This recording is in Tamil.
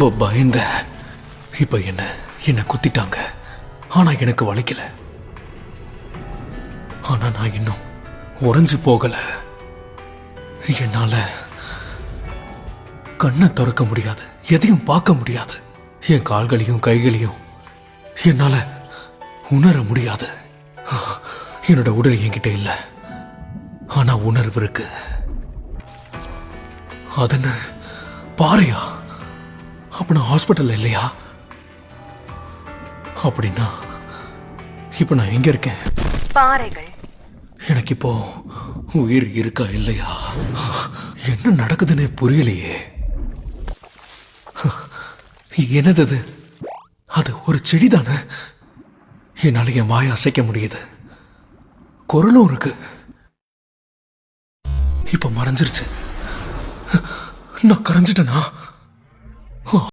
ரொம்ப பயந்தேன். இப்ப என்ன குத்திட்டாங்க. ஆனா எனக்கு வலிக்கல. ஆனா நான் இன்னும் உறைஞ்சு போகல. என்னால கண்ணை திறக்க முடியாது, எதையும் பார்க்க முடியாது. என் கால்களையும் கைகளையும் என்னால உணர முடியாது. என்னோட உடல் என்கிட்ட இல்ல, ஆனா உணர்வு இருக்கு. அதென்ன பாறையா? அப்ப நான் ஹாஸ்பிட்டல் இல்லையா? அப்படின்னா இப்ப நான் எங்க இருக்கேன்? பாறைகள். எனக்கு இப்போ உயிர் இருக்கா இல்லையா? என்ன நடக்குதுன்னு புரியலையே. என்னது அது? அது ஒரு செடி தானே. என்னால என் வாயை அசைக்க முடியுது, குரலும் இருக்கு. இப்ப மறைஞ்சிருச்சு. நான் கரைஞ்சிட்டேனா?